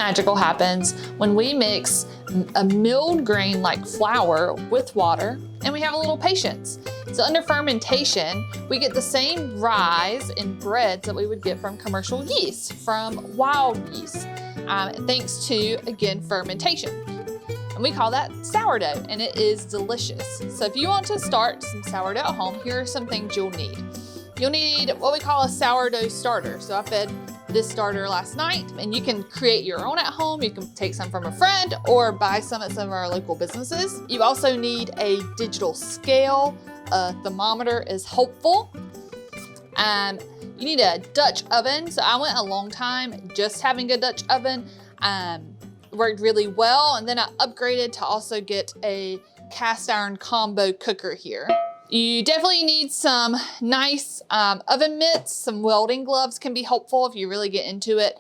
magical happens when we mix a milled grain like flour with water and we have a little patience. So under fermentation, we get the same rise in breads that we would get from commercial yeast, from wild yeast, thanks to, again, fermentation. And we call that sourdough, and it is delicious. So if you want to start some sourdough at home, here are some things you'll need. You'll need what we call a sourdough starter. So I fed this starter last night, and you can create your own at home. You can take some from a friend or buy some at some of our local businesses. You also need a digital scale. A thermometer is helpful. You need a Dutch oven. So I went a long time just having a Dutch oven. Worked really well. And then I upgraded to also get a cast iron combo cooker here. You definitely need some nice oven mitts. Some welding gloves can be helpful if you really get into it.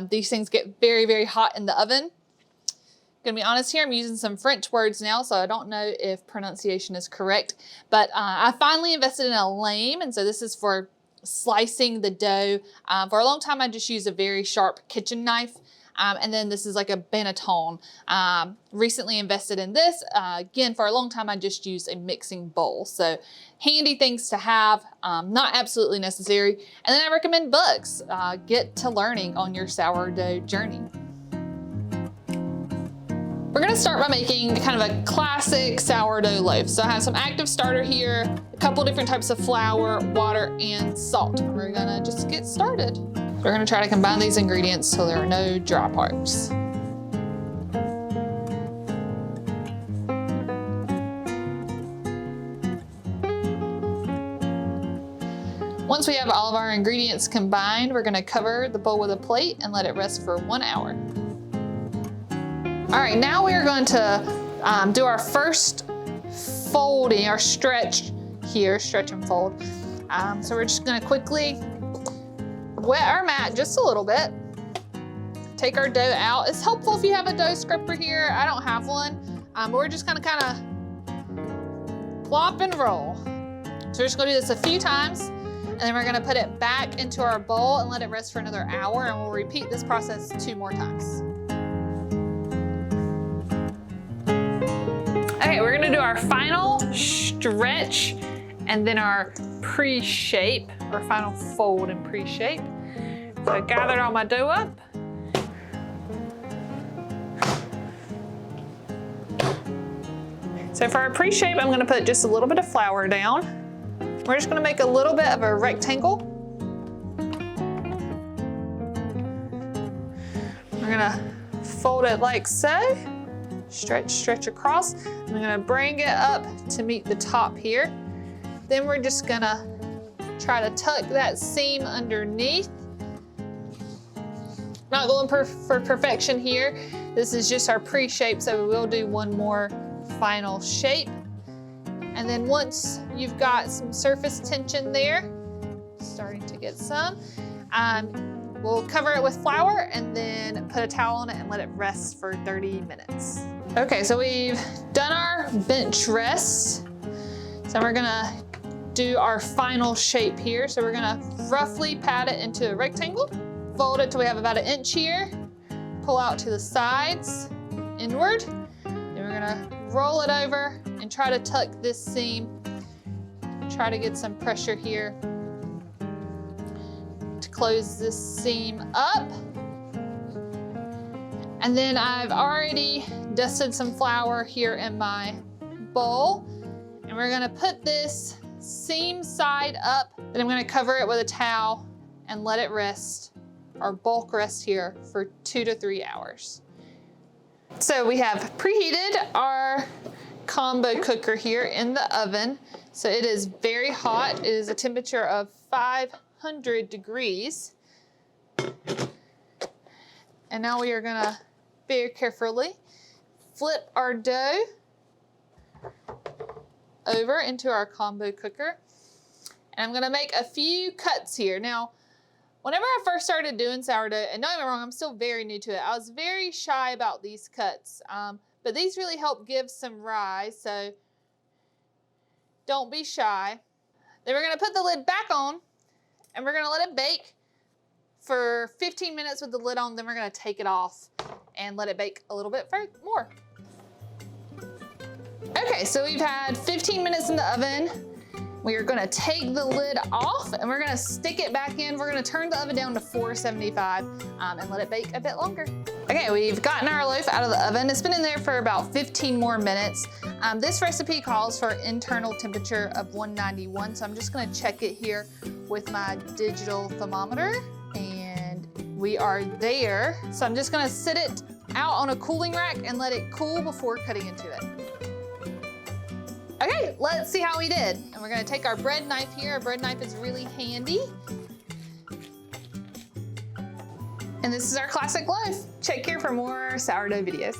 These things get very, very hot in the oven. Gonna be honest here, I'm using some French words now, so I don't know if pronunciation is correct, but I finally invested in a lame, and so this is for slicing the dough. For a long time, I just used a very sharp kitchen knife, and then this is like a banneton. Recently invested in this. Again, for a long time, I just used a mixing bowl. So handy things to have, not absolutely necessary. And then I recommend books. Get to learning on your sourdough journey. We're gonna start by making kind of a classic sourdough loaf. So I have some active starter here, a couple different types of flour, water, and salt. We're gonna just get started. We're gonna try to combine these ingredients so there are no dry parts. Once we have all of our ingredients combined, we're gonna cover the bowl with a plate and let it rest for 1 hour. All right, now we are going to do our first folding, our stretch here, stretch and fold. So we're just gonna quickly wet our mat just a little bit. Take our dough out. It's helpful if you have a dough scraper here. I don't have one, but we're just gonna kind of plop and roll. So we're just gonna do this a few times, and then we're gonna put it back into our bowl and let it rest for another hour, and we'll repeat this process 2 more times. Okay, we're gonna do our final stretch and then our pre-shape, our final fold and pre-shape. So I gathered all my dough up. So for our pre-shape, I'm gonna put just a little bit of flour down. We're just gonna make a little bit of a rectangle. We're gonna fold it like so. Stretch, stretch across. I'm gonna bring it up to meet the top here. Then we're just gonna try to tuck that seam underneath. Not going for perfection here. This is just our pre-shape, so we will do one more final shape. And then once you've got some surface tension there, starting to get some, we'll cover it with flour and then put a towel on it and let it rest for 30 minutes. Okay, so we've done our bench rest. So we're gonna do our final shape here. So we're gonna roughly pat it into a rectangle, fold it till we have about 1 inch here, pull out to the sides, inward. Then we're gonna roll it over and try to tuck this seam. Try to get some pressure here to close this seam up. And then I've already dusted some flour here in my bowl. And we're gonna put this seam side up. Then I'm gonna cover it with a towel and let it rest, or bulk rest here for 2 to 3 hours. So we have preheated our combo cooker here in the oven. So it is very hot. It is a temperature of 500 degrees. And now we are gonna very carefully flip our dough over into our combo cooker. And I'm gonna make a few cuts here. Now, whenever I first started doing sourdough, and don't get me wrong, I'm still very new to it, I was very shy about these cuts. But these really help give some rise, so don't be shy. Then we're gonna put the lid back on, and we're gonna let it bake for 15 minutes with the lid on, then we're gonna take it off and let it bake a little bit more. Okay, so we've had 15 minutes in the oven. We are gonna take the lid off and we're gonna stick it back in. We're gonna turn the oven down to 475 and let it bake a bit longer. Okay, we've gotten our loaf out of the oven. It's been in there for about 15 more minutes. This recipe calls for internal temperature of 191, so I'm just gonna check it here with my digital thermometer, and we are there. So I'm just gonna sit it out on a cooling rack and let it cool before cutting into it. Okay, let's see how we did. And we're gonna take our bread knife here. Our bread knife is really handy. And this is our classic loaf. Check here for more sourdough videos.